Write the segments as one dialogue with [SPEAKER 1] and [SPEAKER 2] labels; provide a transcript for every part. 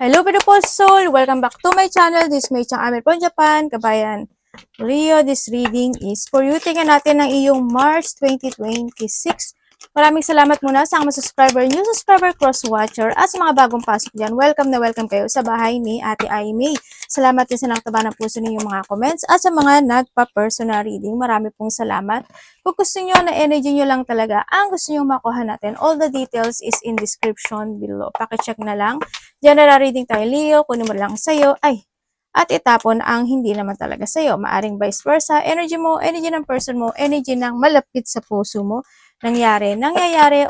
[SPEAKER 1] Hello beautiful soul! Welcome back to my channel. This is Mei Chang Amir from Japan. Kabayan Rio, this reading is for you. Tingnan natin ang iyong March 2026. Maraming salamat muna sa mga subscriber, new subscriber, cross-watcher, at sa mga bagong pasok dyan. Welcome na welcome kayo sa bahay ni Ate Aimee. Salamat din sa nakataba ng puso ninyong mga comments at sa mga nagpa-personal reading. Marami pong salamat. Kung gusto nyo na energy nyo lang talaga, ang gusto nyo makuha natin, all the details is in description below. Pakicheck na lang. General reading tayo, Leo, kunin mo lang sa'yo, at itapon ang hindi naman talaga sa'yo. Maaring vice versa, energy mo, energy ng person mo, energy ng malapit sa puso mo, nangyayari,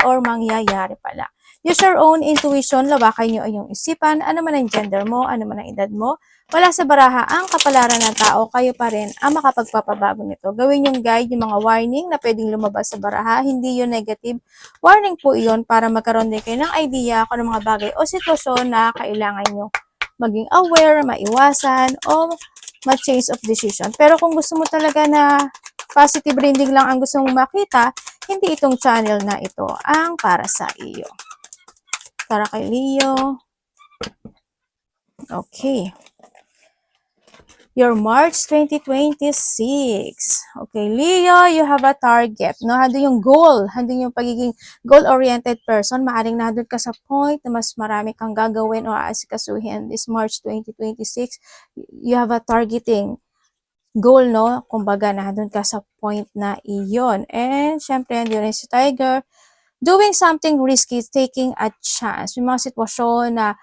[SPEAKER 1] or mangyayari pala. Use your own intuition, lawakan nyo ang iyong isipan, ano man ang gender mo, ano man ang edad mo. Wala sa baraha ang kapalaran ng tao, kayo pa rin ang makapagpapabago nito. Gawin yung guide, yung mga warning na pwedeng lumabas sa baraha, hindi yung negative. Warning po iyon para magkaroon din kayo ng idea kung ano mga bagay o sitwasyon na kailangan nyo maging aware, maiwasan, o ma-change of decision. Pero kung gusto mo talaga na positive reading lang ang gusto mong makita, hindi itong channel na ito ang para sa iyo. Para kay Leo. Okay. Your March 2026. Okay, Leo, you have a target. No? Hando yung goal. Hando yung pagiging goal-oriented person. Maaring nandun ka sa point na mas marami kang gagawin o aasikasuhin this March 2026. You have a targeting goal, no? Kumbaga, nandun ka sa point na iyon. And, syempre, yun rin si Tiger. Doing something risky, taking a chance. May mga sitwasyon na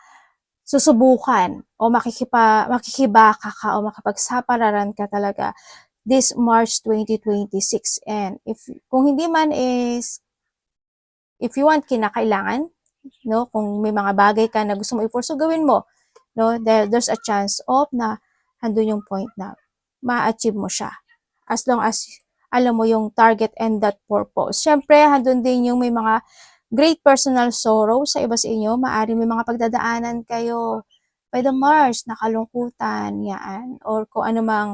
[SPEAKER 1] susubukan o makikibaka ka o makipagsapalaran ka talaga this March 2026. And kung hindi man is, if you want, kinakailangan, no? Kung may mga bagay ka na gusto mo i-pursue, gawin mo, no? There's a chance of na handun yung point na ma-achieve mo siya. As long as alam mo yung target and that purpose. Siyempre, handun din yung may mga great personal sorrow sa iba sa inyo. Maaari may mga pagdadaanan kayo by the Mars, nakalungkutan, yan. Or kung ano mang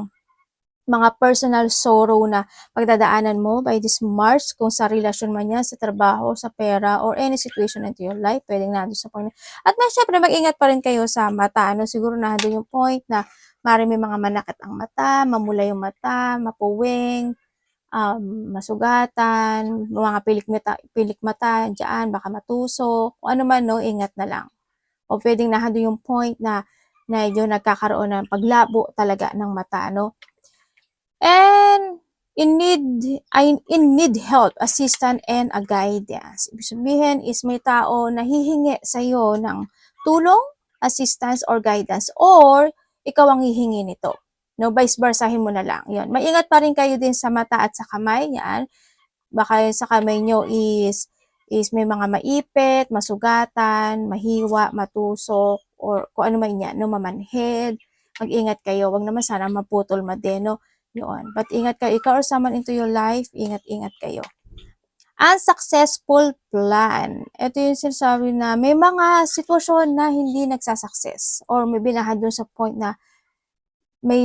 [SPEAKER 1] mga personal sorrow na pagdadaanan mo by this Mars, kung sa relasyon man yan, sa trabaho, sa pera, or any situation into your life, pwedeng nandun sa point. At syempre, mag-ingat pa rin kayo sa mata. Ano, siguro nandun yung point na maaari may mga manakit ang mata, mamula yung mata, mapuwing, masugatan, mga pilik mata, dyan, baka matusok, kung ano man, no, ingat na lang. O pwedeng nahando yung point na yun, nagkakaroon ng paglabo talaga ng mata, no? And in need help, assistance, and a guidance. Ibig sabihin is may tao na hihingi sa'yo ng tulong, assistance, or guidance, or ikaw ang hihingi nito. No, vice versahin mo na lang. Yun. Maingat pa rin kayo din sa mata at sa kamay. Yan. Baka sa kamay nyo is may mga maipit, masugatan, mahiwa, matusok, or kung ano man yan, no, mamanhid. Mag-ingat kayo. Wag naman sana maputol, madeno. Yun. But ingat kayo. Ikaw or someone into your life, ingat-ingat kayo. Unsuccessful plan. Ito yung sinasabi na may mga sitwasyon na hindi nagsasucess or may binahad dun sa point na may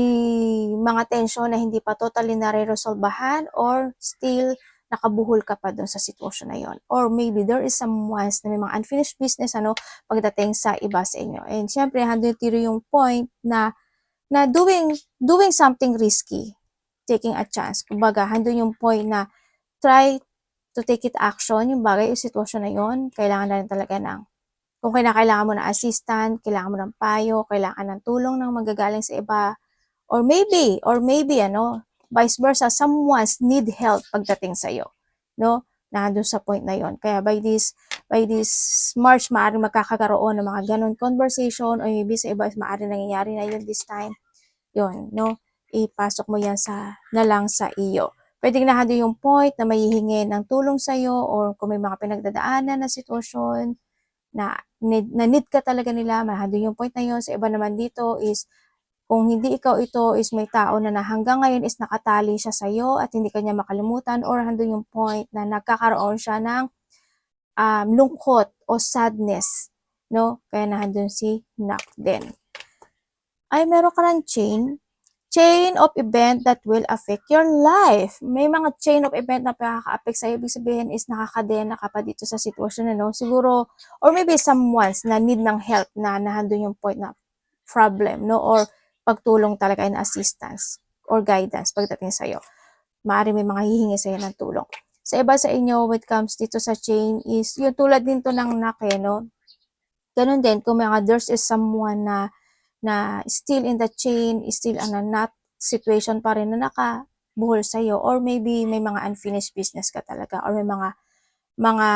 [SPEAKER 1] mga tensyon na hindi pa totally nare-resolbahan or still nakabuhol ka pa doon sa sitwasyon na yon. Or maybe there is someone's na may mga unfinished business pagdating sa iba sa inyo. And syempre, handun tiro yung point na doing something risky, taking a chance. Kumbaga, handun yung point na try to take it action, yung bagay o sitwasyon na yon, kailangan na rin talaga kung kailangan mo ng assistant, kailangan mo ng payo, kailangan ng tulong ng magagaling sa iba, or maybe, vice versa, someone's need help pagdating sa'yo, no? Nandun sa point na yon. Kaya by this March, maaaring magkakaroon ng mga ganun conversation, or maybe sa iba, maaaring nangyayari na yun this time. Yun, no? Ipasok mo yan na lang sa iyo. Pwedeng nandun yung point na mahihingi ng tulong sa'yo, or kung may mga pinagdadaanan na sitwasyon, na need ka talaga nila, mahandun yung point na yun. Sa iba naman dito is, kung hindi ikaw ito, is may tao na hanggang ngayon is nakatali siya sa iyo at hindi kanya makalimutan, or handun yung point na nagkakaroon siya ng lungkot o sadness, no? Kaya nandun si Knock din. Ay, meron ka ng chain. chain of event that will affect your life. May mga chain of event na nakaka-affect sa'yo. Ibig sabihin is nakakadena ka pa dito sa sitwasyon, ano? Siguro, or maybe someone's na need ng help na nandun yung point na problem, no? Or pagtulong talaga in assistance or guidance pagdating sa'yo. Maaari may mga hihingi sa'yo ng tulong. Sa iba sa inyo, when it comes dito sa chain is, yung tulad din to ng nake, no? Ganun din, kung there's is someone na still in the chain, still not situation pa rin na nakabuhol sa'yo, or maybe may mga unfinished business ka talaga, or may mga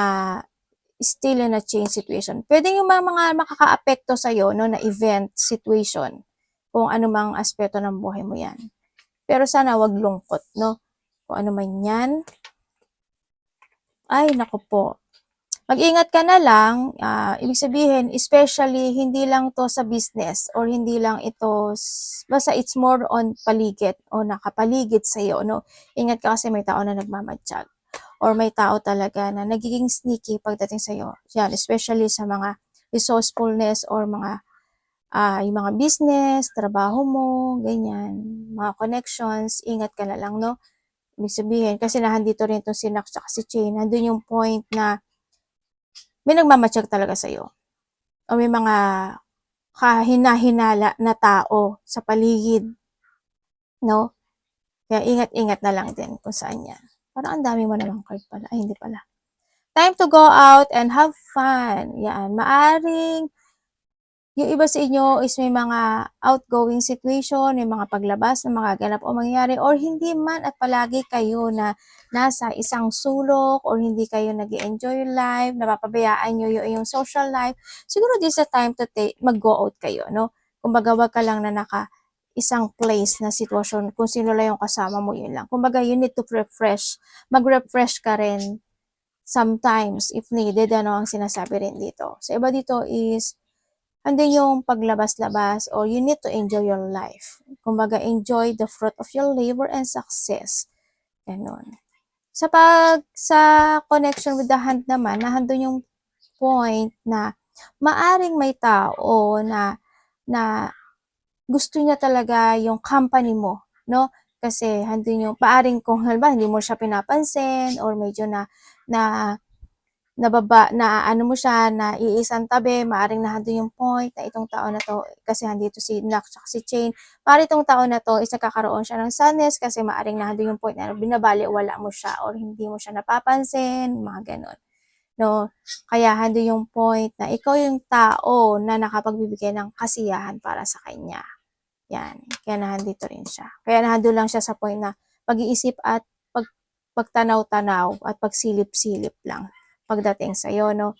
[SPEAKER 1] still in a chain situation. Pwede yung mga makaka-apekto sa'yo, no, na event, situation, kung ano mang aspeto ng buhay mo yan. Pero sana wag lungkot, no? Kung ano man yan. Ay, naku po. Mag-ingat ka na lang, ibig sabihin, especially, hindi lang to sa business, or hindi lang ito, basta it's more on paligid, o nakapaligid sa'yo, no? Ingat ka kasi may tao na nagmamatsyag, or may tao talaga na nagiging sneaky pagdating sa'yo. Yan, especially sa mga resourcefulness, or yung mga business, trabaho mo, ganyan, mga connections, ingat ka na lang, no? Ibig sabihin, kasi nahandito rin itong si Nax at si Chain, nandun yung point na may nagmamatsyag talaga sa'yo. O may mga kahina-hinala na tao sa paligid. No? Kaya ingat-ingat na lang din kung saan yan. Parang ang dami mo namang card pala. Ay, hindi pala. Time to go out and have fun. Yan. Maaring yung iba sa inyo is may mga outgoing situation, may mga paglabas na magaganap o mangyayari, or hindi man at palagi kayo na nasa isang sulok, or hindi kayo nag-enjoy your life, napapabayaan nyo yung social life. Siguro this is a time to mag-go out kayo, no? Kumbaga, wag ka lang na isang place na sitwasyon, kung sino lang yung kasama mo, yun lang. Kumbaga, you need to refresh. Mag-refresh ka rin sometimes, if needed, ano ang sinasabi rin dito. Sa iba dito is, andun yung paglabas-labas, or you need to enjoy your life. Kumbaga, enjoy the fruit of your labor and success. Ganon. Sa connection with the hand naman, nahandun yung point na maaring may tao na gusto niya talaga yung company mo, no? Kasi handun yung, maaring kung halimbawa hindi mo siya pinapansin, or medyo na ano mo siya, na iisang tabi, maaring nandun yung point na itong tao na to, kasi handito si Nax at si Chain, maaring itong tao na to is nakakaroon siya ng sadness, kasi maaring nandun yung point na binabaliwala mo siya, or hindi mo siya napapansin, mga ganon. No? Kaya handun yung point na ikaw yung tao na nakapagbibigay ng kasiyahan para sa kanya. Yan. Kaya nandito rin siya. Kaya nandun lang siya sa point na pag-iisip at pagtanaw-tanaw at pagsilip-silip lang pagdating sa'yo, no?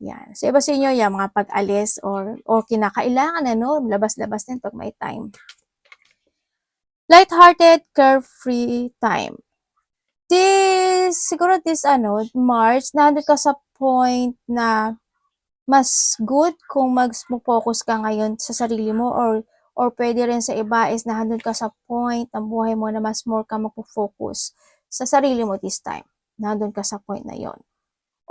[SPEAKER 1] Yan. So, iba sa inyo, yan, mga pag-alis or kinakailangan, ano, labas-labas din pag may time. Light-hearted, carefree time. Siguro March, nandun ka sa point na mas good kung mag-focus ka ngayon sa sarili mo, or pwede rin sa iba is nandun ka sa point ng buhay mo na mas more ka mag-focus sa sarili mo this time. Nandun ka sa point na yon.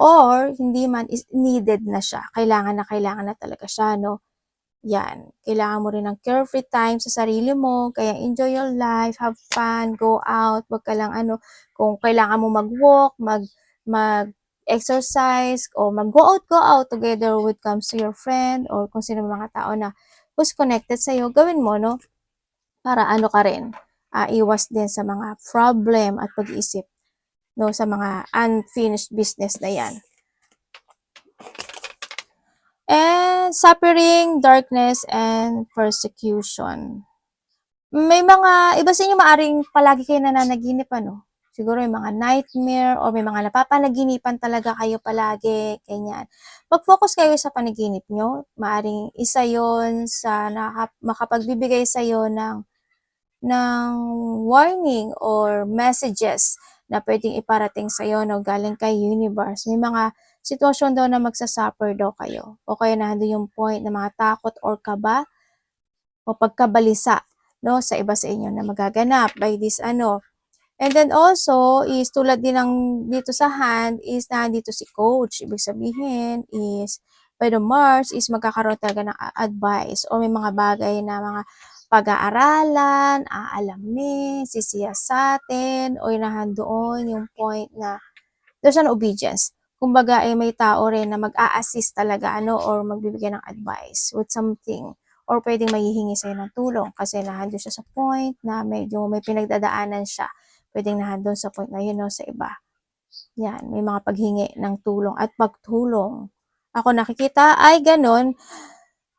[SPEAKER 1] Or, hindi man, is needed na siya. Kailangan na talaga siya, no? Yan. Kailangan mo rin ng carefree time sa sarili mo. Kaya enjoy your life, have fun, go out. Wag ka lang kung kailangan mo mag-walk, mag-exercise, o mag-go out together when it comes to your friend, or kung sino mga tao na who's connected sa'yo, gawin mo, no? Para ka rin, iwas din sa mga problem at pag-iisip, no, sa mga unfinished business na yan. And suffering, darkness, and persecution. May mga, iba sa inyo maaring palagi kayo nananaginip, ano? Siguro yung mga nightmare, o may mga napapanaginipan talaga kayo palagi, ganyan. Mag-focus kayo sa panaginip nyo. Maaring isa yon sa makapagbibigay sa'yo ng warning or messages na pwedeng iparating sa'yo, no, galing kay universe. May mga sitwasyon daw na magsasuffer daw kayo. O kaya nandun yung point na mga takot or kaba o pagkabalisa, no, sa iba sa inyo na magaganap by this And then also is tulad din ng dito sa hand is nandito si coach. Ibig sabihin is by the Mars is magkakaroon talaga ng advice o may mga bagay na mga pag-aaralan, aalamin, sisiyasatin, o inahan doon yung point na there's an obedience. Kumbaga, may tao rin na mag-a-assist talaga, or magbibigay ng advice with something. Or pwedeng mahihingi sa'yo ng tulong kasi nahandun siya sa point na medyo may pinagdadaanan siya. Pwedeng nahandun sa point na yun, sa iba. Yan, may mga paghingi ng tulong at pagtulong. Ako nakikita ay ganun.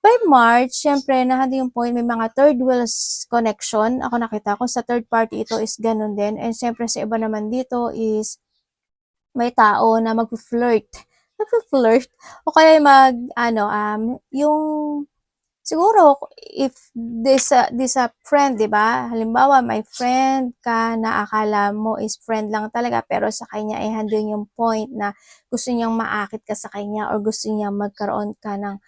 [SPEAKER 1] By March, syempre, nahandun yung point, may mga third wheels connection. Ako nakita ko sa third party, ito is ganun din. And syempre, sa iba naman dito is may tao na mag-flirt. Mag-flirt. O kaya yung siguro, if this a friend, di ba? Halimbawa, may friend ka na akala mo is friend lang talaga, pero sa kanya ay handun yung point na gusto niyang maakit ka sa kanya or gusto niya magkaroon ka ng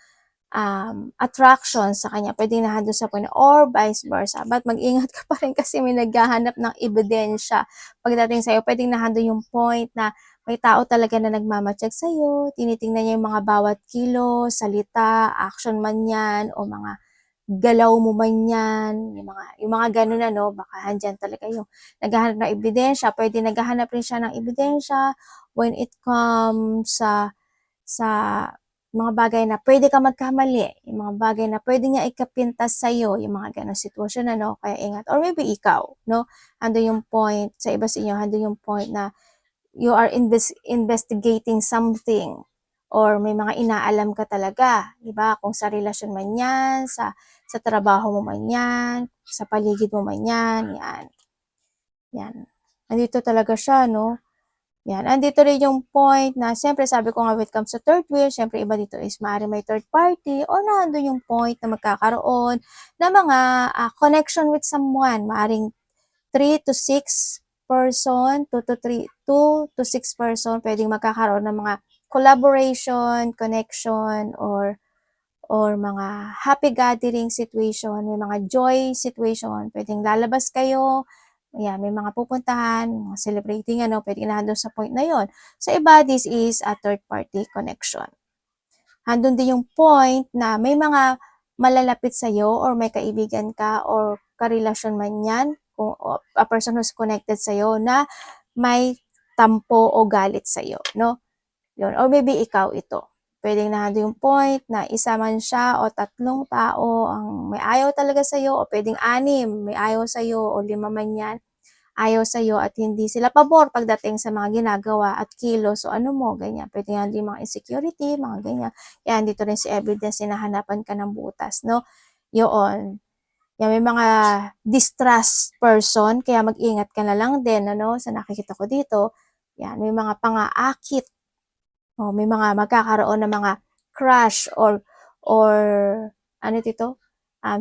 [SPEAKER 1] attraction sa kanya. Pwede na handun sa point or vice versa. But mag-ingat ka pa rin kasi may naghahanap ng ebidensya. Pagdating sa'yo, pwedeng nahandun yung point na may tao talaga na nagmamatsyag sa'yo, tinitingnan niya yung mga bawat kilo, salita, action man yan, o mga galaw mo man yan, yung mga ganun baka handyan talaga yung naghahanap ng ebidensya. Pwede naghahanap rin siya ng ebidensya when it comes sa mga bagay na pwede ka magkamali, yung mga bagay na pwede niya ikapintas sa'yo, yung mga ganong sitwasyon kaya ingat. Or maybe ikaw, ando yung point, sa iba sa inyo, ando yung point na you are investigating something or may mga inaalam ka talaga, di ba? Kung sa relasyon man yan, sa trabaho mo man yan, sa paligid mo man yan, yan. Yan. Andito talaga siya, Yan. Andito rin yung point na, siyempre sabi ko nga when it comes to third wheel, siyempre iba dito is maaari may third party o nandun yung point na magkakaroon na mga connection with someone. Maaring 3 to 6 person, 2 to 6 person, pwedeng magkakaroon ng mga collaboration, connection, or mga happy gathering situation, may mga joy situation, pwedeng lalabas kayo, ayan, may mga pupuntahan, mga celebrating, pwedeng nandun sa point na yon. Sa iba, this is a third party connection. Handun din yung point na may mga malalapit sa'yo or may kaibigan ka or karelasyon man yan, kung a person who's connected sa'yo na may tampo o galit sa'yo, Yun. Or maybe ikaw ito. Pwedeng nandun yung point na isa man siya o 3 tao ang may ayaw talaga sa'yo o pwedeng 6 may ayaw sa'yo o 5 man yan ayaw sa'yo at hindi sila pabor pagdating sa mga ginagawa at kilos o ganyan. Pwede nga din mga insecurity, mga ganyan. Yan, dito rin si evidence, sinahanapan ka ng butas, Yun. Yan, may mga distrust person, kaya mag-ingat ka na lang din, sa nakikita ko dito. Yan, may mga pang-aakit. May mga magkakaroon ng mga crush or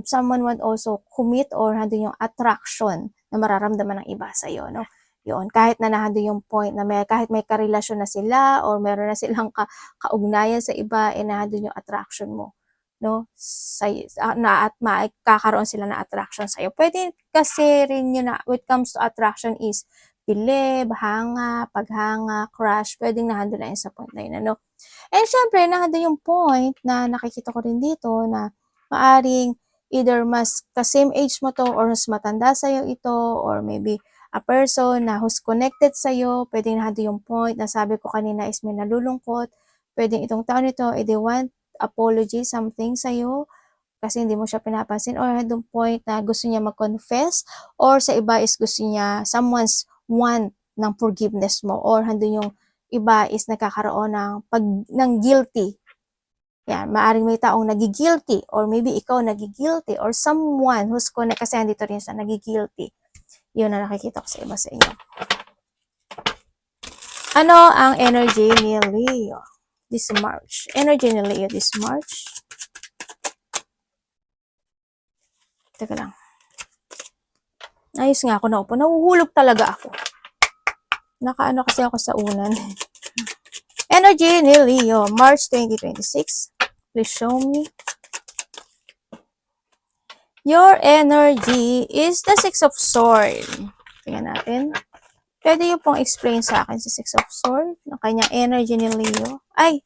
[SPEAKER 1] someone would also commit or handun yung attraction na mararamdaman ng iba sa'yo, Yun, kahit na nandun yung point na kahit may karelasyon na sila or meron na silang kaugnayan sa iba, nandun yung attraction mo, at makakaroon sila ng attraction sa'yo. Pwede kasi rin yun na when it comes to attraction is bilib, paghanga, crush, pwedeng nahandun na yun sa point na yun, And syempre, nahandun yung point na nakikita ko rin dito na maaring either mas ka-same age mo to or mas matanda sa'yo ito or maybe a person na who's connected sa'yo, pwedeng nandun yung point na sabi ko kanina is may nalulungkot, pwedeng itong taon ito, they want apology, something sa'yo, kasi hindi mo siya pinapansin or nandun point na gusto niya mag-confess or sa iba is gusto niya someone's want ng forgiveness mo or nandun yung iba is nagkakaroon ng guilty. Yan, maaring may taong nagigilty or maybe ikaw nagigilty or someone who's connect kasi andito rin sa nagigilty. Yun na nakikita ko sa iba sa inyo. Ano ang energy ni Leo this March? Energy ni Leo this March. Teka lang. Ayos nga ako na upo. Nahuhulog talaga ako. Nakaano kasi ako sa unan. Energy ni Leo, March 2026. Please show me. Your energy is the Six of Swords. Tingnan natin. Pwede yung pong explain sa akin si Six of Swords, ng kanyang energy ni Leo. Ay!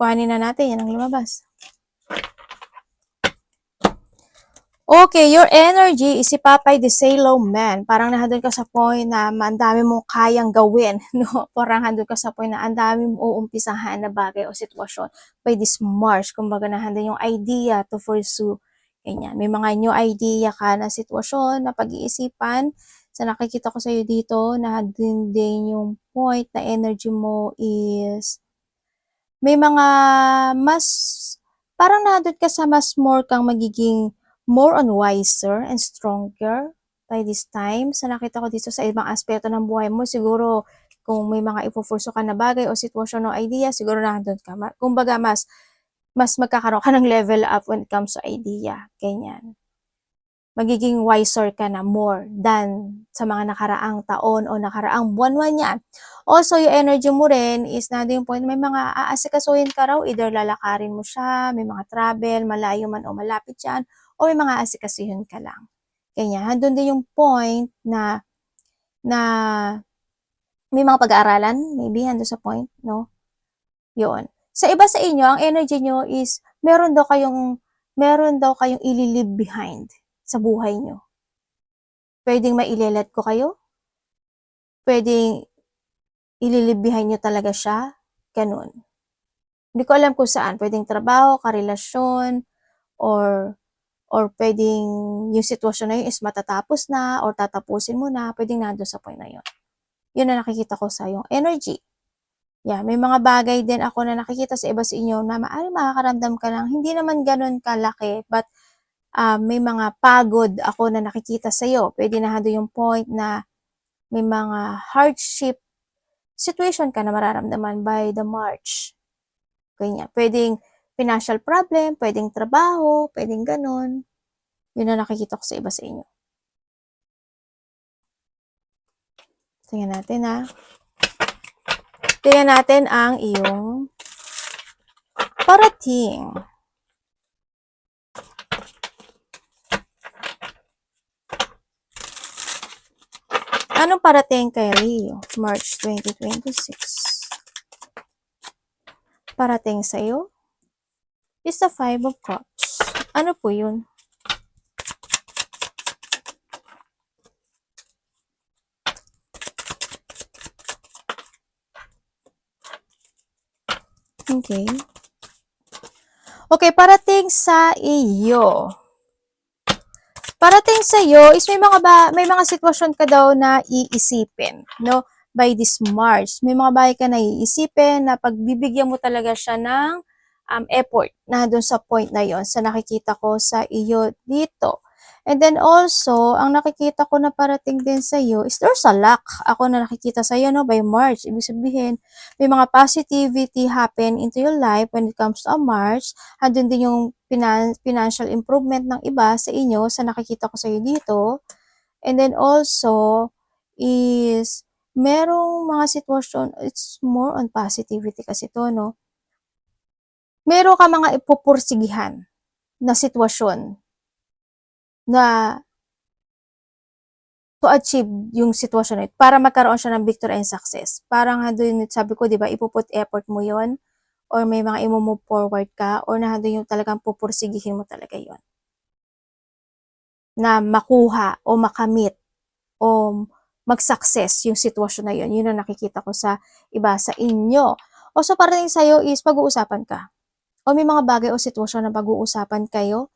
[SPEAKER 1] Kuhanin na natin. Yan ang lumabas. Okay, your energy is si Papay the Salo Man. Parang nandun ka sa point na ang dami mong kayang gawin, no? Parang nandun ka sa point na ang dami mong uumpisahan na bagay o sitwasyon by this March. Kumbaga nandun yung idea to pursue. Ganyan. May mga new idea ka na sitwasyon na pag-iisipan. Sa nakikita ko sa iyo dito, nandun din yung point na energy mo is may mga mas, parang nandun ka sa mas more kang magiging more on wiser and stronger by this time. Sa nakita ko dito sa ibang aspeto ng buhay mo, siguro kung may mga ipupurso ka na bagay o sitwasyon o idea, siguro nandun ka. Kumbaga, mas magkakaroon ka ng level up when it comes to idea. Ganyan. Magiging wiser ka na more than sa mga nakaraang taon o nakaraang buwan-buwan yan. Also, yung energy mo rin is nandun yung point, may mga aasikasuhin ka raw, either lalakarin mo siya, may mga travel, malayo man o malapit yan, o may mga asikasuhin ka lang. Ganyan. Handun din yung point na may mga pag-aaralan, maybe handun sa point, no? Yun. Sa iba sa inyo, ang energy nyo is meron daw kayong ililive behind sa buhay nyo. Pwedeng mailelet ko kayo. Pwedeng ililive behind nyo talaga siya. Ganun. Hindi ko alam kung saan. Pwedeng trabaho, karelasyon, or pwedeng yung sitwasyon na yun is matatapos na or tatapusin mo na. Pwedeng nandun sa point na yun. Yun na nakikita ko sa yung energy. Yeah, may mga bagay din ako na nakikita sa iba sa inyo na maaaring makakaramdam ka ng hindi naman ganun kalaki, but may mga pagod ako na nakikita sa iyo. Pwede na hando yung point na may mga hardship situation ka na mararamdaman by the March. Ganyan. Pwedeng financial problem, pwedeng trabaho, pwedeng ganun. Yun na nakikita ko sa iba sa inyo. Tingnan natin ha. Tingnan natin ang iyong parating. Anong parating kay Leo? March 2026. Parating sa'yo is the 5 of Cups. Ano po yun? Okay. Okay, parating sa iyo. Parating sa iyo is may mga sitwasyon ka daw na iisipin, no? By this March, may mga bagay ka na iisipin na pagbibigyan mo talaga siya ng effort na doon sa point na yon sa nakikita ko sa iyo dito. And then also, ang nakikita ko na parating din sa iyo is there's a luck. Ako na nakikita sa iyo, no, by March. Ibig sabihin, may mga positivity happen into your life when it comes to a March. Andun din yung financial improvement ng iba sa inyo sa nakikita ko sa iyo dito. And then also, is merong mga sitwasyon, it's more on positivity kasi to, no? Meron ka mga ipupursigihan na sitwasyon na to achieve yung sitwasyon na ito para magkaroon siya ng victory and success. Parang doon, sabi ko, di ba, ipuput effort mo yon or may mga i-move forward ka or na doon yung talagang pupursigihin mo talaga yon na makuha o makamit o mag-success yung sitwasyon na yon. Yun ang nakikita ko sa iba sa inyo. O so parating sa'yo is pag-uusapan ka. O may mga bagay o sitwasyon na pag-uusapan kayo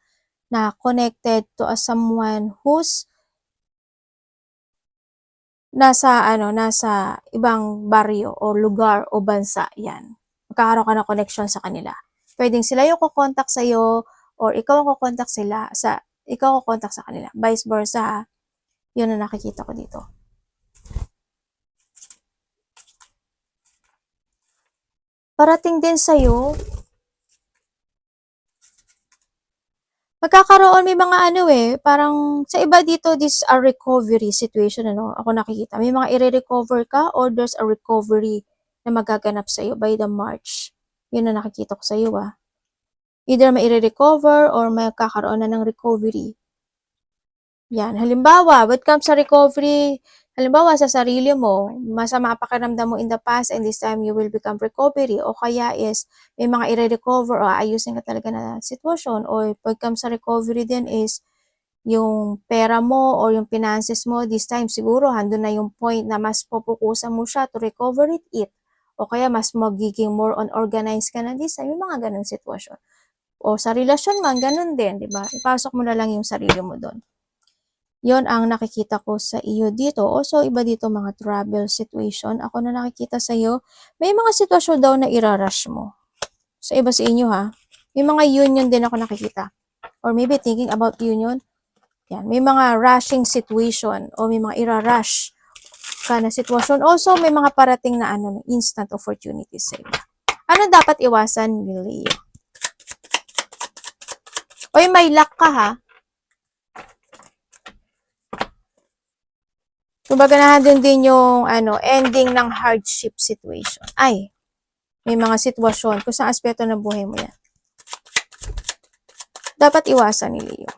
[SPEAKER 1] na connected to someone who's nasa ibang baryo o lugar o bansa, yan. Magkakaroon ka ng connection sa kanila. Pwedeng sila yung kukontak sa'yo or ikaw ang kukontak sa kanila. Vice versa, yun ang nakikita ko dito. Parating din sa'yo, magkakaroon, may mga parang sa iba dito, this a recovery situation, ako nakikita. May mga i-recover ka or there's a recovery na magaganap sa iyo by the March. Yun na nakikita ko sa iyo, Either may i-recover or may kakaroon na ng recovery. Yan. Halimbawa, when it comes sa recovery, Halimbawa, sa sarili mo, masama pakiramdam mo in the past and this time you will become recovery o kaya is may mga i-recover o ayusin ka talaga na sitwasyon o pagkam sa recovery din is yung pera mo or yung finances mo this time siguro handun na yung point na mas pupukusan mo siya to recover it o kaya mas magiging more on organized ka na this time, yung mga ganun sitwasyon. O sa relasyon man, ganun din, di ba? Ipasok mo na lang yung sarili mo doon. Yon ang nakikita ko sa iyo dito. Also, iba dito mga travel situation. Ako na nakikita sa iyo, may mga sitwasyon daw na irarush mo. Sa iba sa inyo ha. May mga union din ako nakikita. Or maybe thinking about union. Yan, may mga rushing situation o may mga irarush ka na sitwasyon. Also, may mga parating na instant opportunities sa iba. Ano dapat iwasan, Lily? Oy, may luck ka ha. Kumbaga na din yung ending ng hardship situation. Ay, may mga sitwasyon kung saan aspeto ng buhay mo yan. Dapat iwasan ni Leo.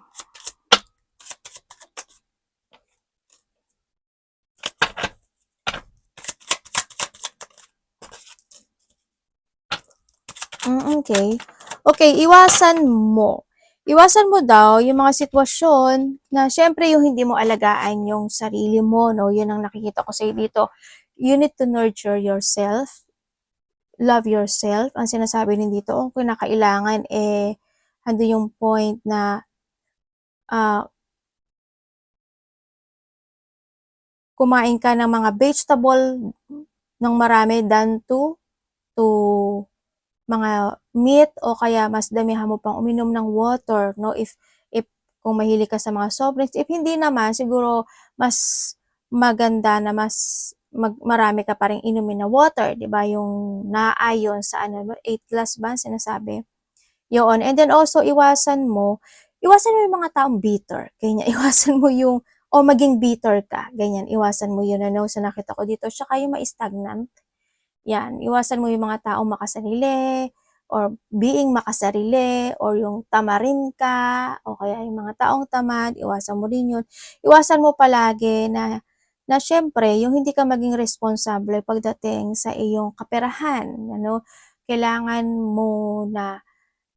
[SPEAKER 1] Okay. Okay, iwasan mo. Iwasan mo daw yung mga sitwasyon na syempre yung hindi mo alagaan yung sarili mo, no? Yun ang nakikita ko sa'yo dito. You need to nurture yourself. Love yourself. Ang sinasabi din dito, kung kinakailangan, ando yung point na kumain ka ng mga vegetable ng marami than to mga meat o kaya mas damihan mo pang uminom ng water, no? If kung mahilig ka sa mga soft drinks, if hindi naman, siguro mas maganda na mas marami ka pa rin inumin na water, di ba? Yung naayon sa 8 glass ba sinasabi? Yun. And then also, iwasan mo yung mga taong bitter. Ganyan, iwasan mo yung, o maging bitter ka. Ganyan, iwasan mo yun, sa nakita ko dito. Tsaka yung ma-stagnant. Yan, iwasan mo yung mga taong makasarili, or being makasarili, or yung tamarin ka, o kaya yung mga taong tamad, iwasan mo rin yun. Iwasan mo palagi na syempre, yung hindi ka maging responsable pagdating sa iyong kaperahan, kailangan mo na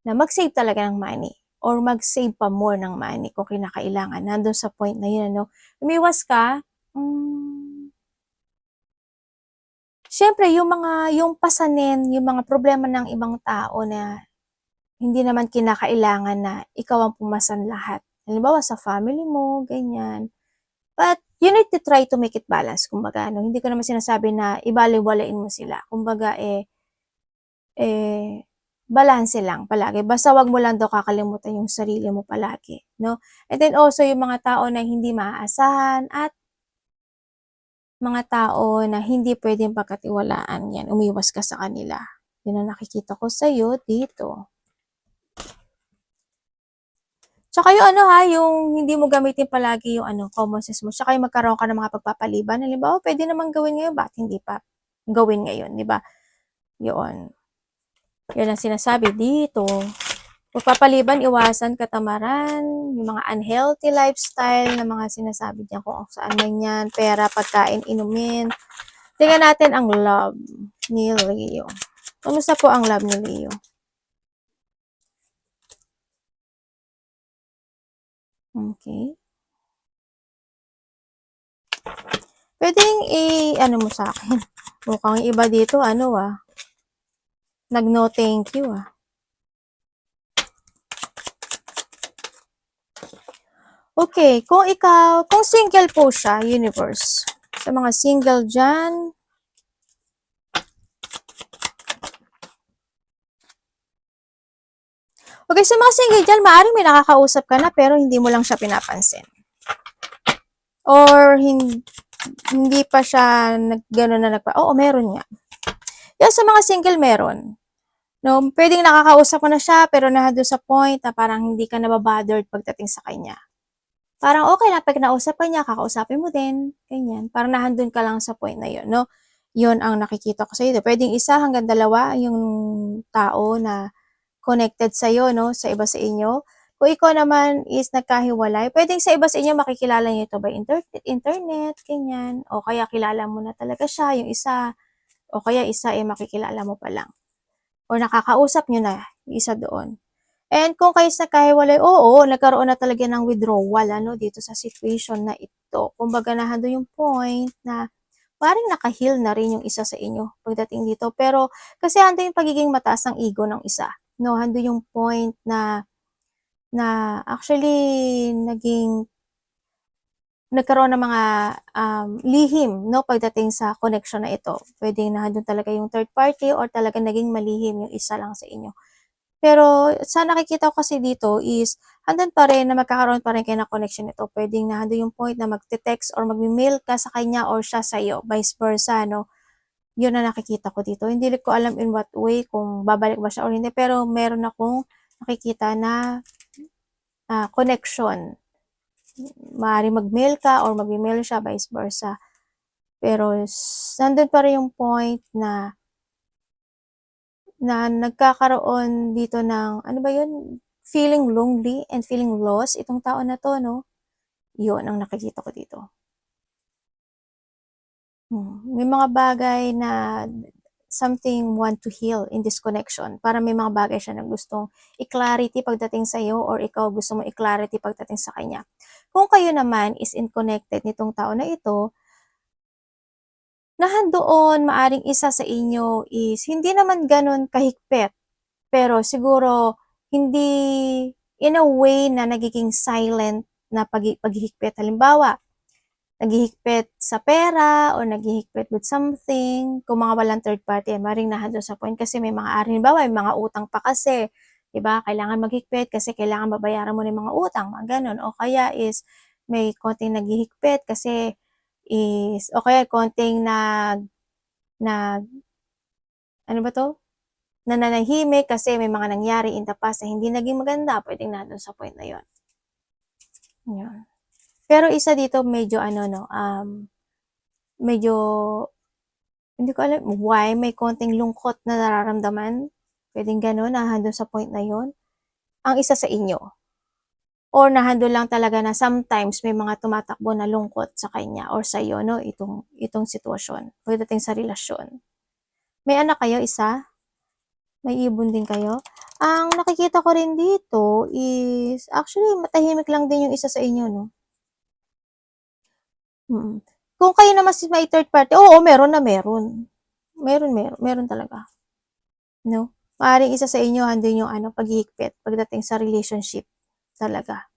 [SPEAKER 1] mag-save talaga ng money or mag-save pa more ng money kung kinakailangan. Nandun sa point na yun, umiwas ka, syempre, yung pasanin, yung mga problema ng ibang tao na hindi naman kinakailangan na ikaw ang pumasan lahat. Halimbawa, sa family mo, ganyan. But, you need to try to make it balance. Kumbaga, hindi ko naman sinasabi na ibaliwalain mo sila. Kumbaga, balanse lang palagi. Basta wag mo lang daw kakalimutan yung sarili mo palagi, no? And then also, yung mga tao na hindi maaasahan at mga tao na hindi pwedeng pagkatiwalaan, yan, umiwas ka sa kanila. Yun ang nakikita ko sa'yo dito. Tsaka yung yung hindi mo gamitin palagi yung common sense mo. Tsaka yung magkaroon ka ng mga pagpapaliban. Halimbawa, pwede naman gawin ngayon, bakit hindi pa gawin ngayon, di ba? Yun. Yun ang sinasabi dito. Pagpapaliban, iwasan katamaran, yung mga unhealthy lifestyle na mga sinasabi niya kung saan man yan, pera, pagkain, inumin. Tingnan natin ang love ni Leo. Kumusta po ang love ni Leo? Okay. Pwedeng mo sa akin. Mukhang iba dito, nag-no thank you, Okay, kung single po siya, universe. Sa mga single dyan, okay, sa mga single dyan, maaaring may nakakausap ka na pero hindi mo lang siya pinapansin. Or hindi pa siya gano'n na oo, meron nga. Yan, sa mga single, meron. No, pwedeng nakakausap mo na siya pero nandun sa point na parang hindi ka nababothered pagdating sa kanya. Parang okay lang, pag nausap ka niya, kakausapin mo din, ganyan. Parang nahandun ka lang sa point na yun, no? Yun ang nakikita ko sa iyo. Pwedeng 1 hanggang 2 yung tao na connected sa iyo, no? Sa iba sa inyo. Kung ikaw naman is nagkahiwalay, pwedeng sa iba sa inyo makikilala niyo ito by internet, ganyan. O kaya kilala mo na talaga siya, yung isa. O kaya isa eh makikilala mo pa lang. O nakakausap niyo na, yung isa doon. And kung kayo sa kahiwalay, oo, nagkaroon na talaga ng withdrawal ano, dito sa situation na ito. Kumbaga nandun yung point na parang naka-heal na rin yung isa sa inyo pagdating dito. Pero kasi ando yung pagiging mataas ng ego ng isa. No, ando yung point na actually nagkaroon ng mga lihim no pagdating sa connection na ito. Pwedeng nandun talaga yung third party or talaga naging malihim yung isa lang sa inyo. Pero sa nakikita ko kasi dito is andun pa rin na magkakaroon pa rin kayo ng connection nito. Pwedeng nandun yung point na magte-text or magme-mail ka sa kanya or siya sa'yo, vice versa, no? Yun ang nakikita ko dito. Hindi ko alam in what way, kung babalik ba siya or hindi, pero meron akong nakikita na connection. Maaaring mag-mail ka or mag-mail siya, vice versa. Pero nandun pa rin yung point na nagkakaroon dito ng, ano ba yun, feeling lonely and feeling lost itong tao na to, no? Yun ang nakikita ko dito. May mga bagay na something want to heal in this connection. Para may mga bagay siya na gustong i-clarity pagdating sa iyo or ikaw gusto mo i-clarity pagdating sa kanya. Kung kayo naman is in-connected nitong tao na ito, nahandoon maaring isa sa inyo is hindi naman ganun kahigpit, pero siguro hindi in a way na nagiging silent na paghihigpit. Halimbawa, naghihigpit sa pera o naghihigpit with something, kung mga walang third party, maring nandun sa point kasi may mga halimbawa, may mga utang pa kasi, 'di ba? Kailangan maghigpit kasi kailangan mabayaran mo ng mga utang, mga ganun. O kaya is may konting naghihigpit kasi o kaya konting nag ano ba 'to? Nananahimik kasi may mga nangyari in the past na hindi naging maganda, pwedeng nandun sa point na 'yon. 'Yon. Pero isa dito medyo ano 'no, medyo hindi ko alam why may konting lungkot na nararamdaman, puwedeng gano'n, nandun sa point na 'yon, ang isa sa inyo. Or nandun lang talaga na sometimes may mga tumatakbo na lungkot sa kanya or sa'yo 'no, itong sitwasyon pagdating sa relasyon. May anak kayo, isa? May ibon din kayo? Ang nakikita ko rin dito is actually matahimik lang din yung isa sa inyo 'no? Kung kayo naman may third party, oo, meron na meron. Meron talaga, 'no? Maaaring isa sa inyo andun yung ano, paghihigpit pagdating sa relationship talaga.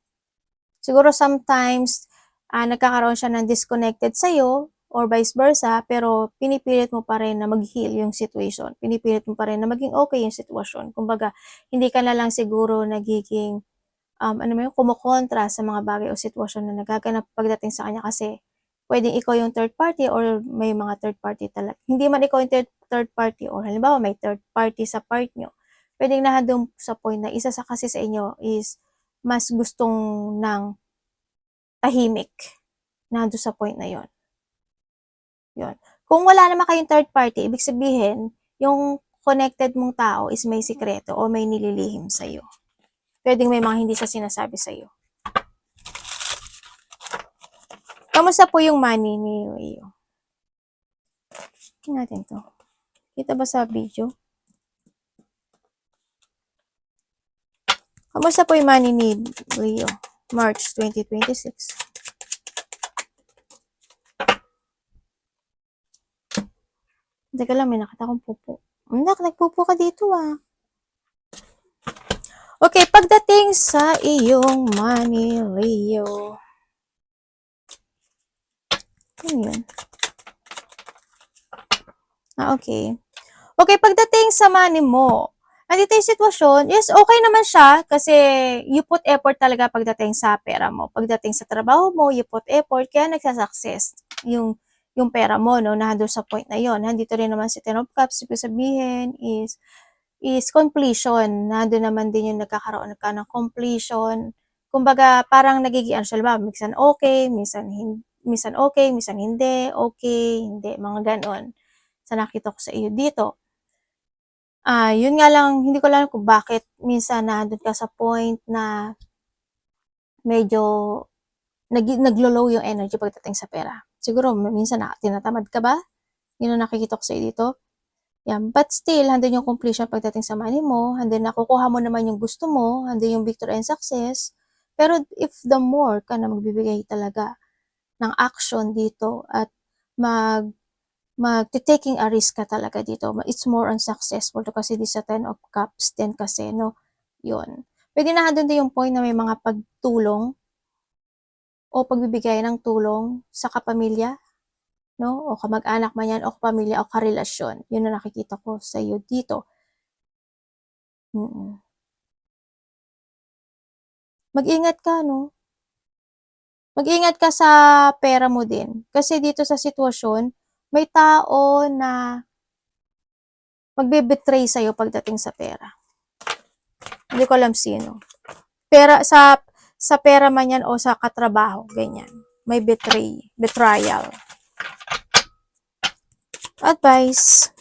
[SPEAKER 1] Siguro sometimes, nagkakaroon siya ng disconnected sa'yo or vice versa, pero pinipilit mo pa rin na mag-heal yung situation. Pinipilit mo pa rin na maging okay yung sitwasyon. Kumbaga, hindi ka na lang siguro nagiging, ano mo yun, kumokontra sa mga bagay o sitwasyon na nagaganap pagdating sa kanya kasi puwedeng ikaw yung third party or may mga third party talaga. Hindi man ikaw yung third party or halimbawa may third party sa part niyo, puwedeng nandun sa point na isa sa kasi sa inyo is mas gustong ng tahimik, nandun sa point na yon. Yun. Kung wala naman kayong third party, ibig sabihin, yung connected mong tao is may sikreto o may nililihim sa'yo. Pwedeng may mga hindi siya sinasabi sa'yo. Kamusta po yung money ni Leo? Tingnan natin to. Kita ba sa video? Kamusta po yung money ni Leo? March 2026. Teka lang, may nakita akong pupo. Nagpupo ka dito ah. Okay, pagdating sa iyong money, Leo. Ano yun? Okay. Okay, pagdating sa money mo, andito yung sitwasyon, yes, okay naman siya kasi you put effort talaga pagdating sa pera mo. Pagdating sa trabaho mo, you put effort, kaya nagsasucess yung pera mo, no, nandun sa point na yon. Nandito rin naman si Ten of Cups, ibig sabihin is completion. Nandun naman din yung nagkakaroon ka ng completion. Kumbaga, parang nagiging ano siya, minsan okay, minsan okay, minsan hindi, okay, hindi, mga ganon. Sa nakita ko sa iyo dito. Yun nga lang, hindi ko alam kung bakit minsan nandun ka sa point na medyo naglo-low yung energy pagdating sa pera. Siguro minsan tinatamad ka ba? Yun ang nakikita ko sa'yo dito. Yan. But still, handun yung completion pagdating sa money mo, handun nakukuha mo naman yung gusto mo, handun yung victory and success. Pero if the more ka na magbibigay talaga ng action dito at taking a risk ka talaga dito, it's more unsuccessful to kasi di sa 10 of cups din kasi, no? Yun. Pwede na handun din yung point na may mga pagtulong o pagbibigay ng tulong sa kapamilya, no? O kamag-anak man yan, o pamilya, o karelasyon. Yun ang nakikita ko sa iyo dito. Mag-ingat ka, no? Mag-ingat ka sa pera mo din. Kasi dito sa sitwasyon, may tao na magbe-betray sa'yo pagdating sa pera. Hindi ko alam sino. Pera, sa pera man yan o sa katrabaho, ganyan. May betrayal. Advice.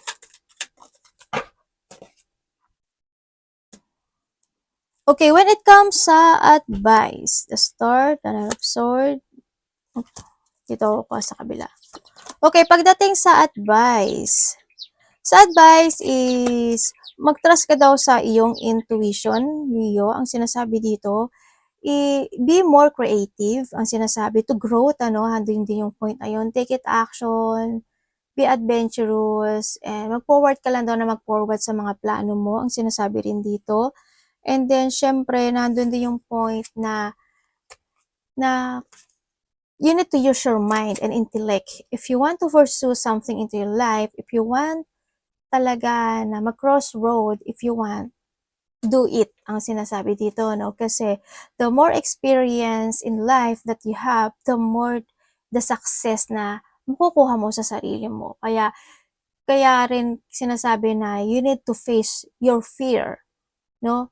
[SPEAKER 1] Okay, when it comes sa advice, the Star, the Nine of Swords, dito ako sa kabila. Okay, pagdating sa advice is, mag-trust ka daw sa iyong intuition, Leo, ang sinasabi dito, be more creative, ang sinasabi, to growth, handun din yung point na yun, take it action, be adventurous, and mag-forward ka lang daw na mag-forward sa mga plano mo, ang sinasabi rin dito. And then, syempre, nandun din yung point na you need to use your mind and intellect. If you want to pursue something into your life, if you want talaga na mag-crossroad, if you want, do it, ang sinasabi dito, no? Kasi, the more experience in life that you have, the more the success na makukuha mo sa sarili mo. Kaya rin sinasabi na you need to face your fear, no?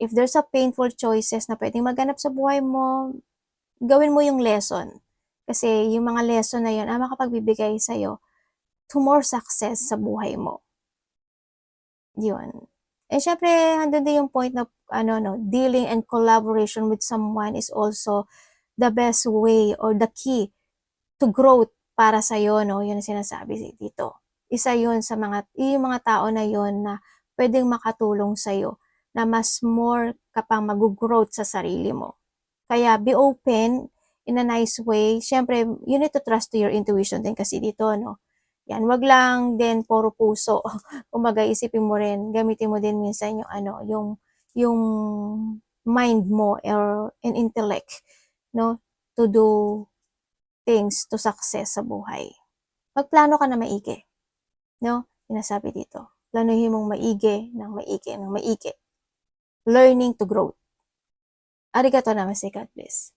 [SPEAKER 1] If there's a painful choices na pwedeng maganap sa buhay mo, gawin mo yung lesson. Kasi yung mga lesson na yun ang makapagbibigay sa'yo to more success sa buhay mo. Yun. Eh, syempre, handun din yung point na, dealing and collaboration with someone is also the best way or the key to growth para sa'yo, no? Yun ang sinasabi dito. Isa yun sa yung mga tao na yun na pwedeng makatulong sa'yo na mas more ka pang mag-growth sa sarili mo. Kaya be open in a nice way. Syempre, you need to trust to your intuition din kasi dito, no? Yan, wag lang din puro puso. Kumbaga, isipin mo rin, gamitin mo din minsan yung mind mo or an intellect, no? To do things to success sa buhay. Magplano ka na maigi, no? Sinasabi dito. Planuhin mong maigi, ng maigi, ng maigi. Learning to grow. Arigato namaste, God bless.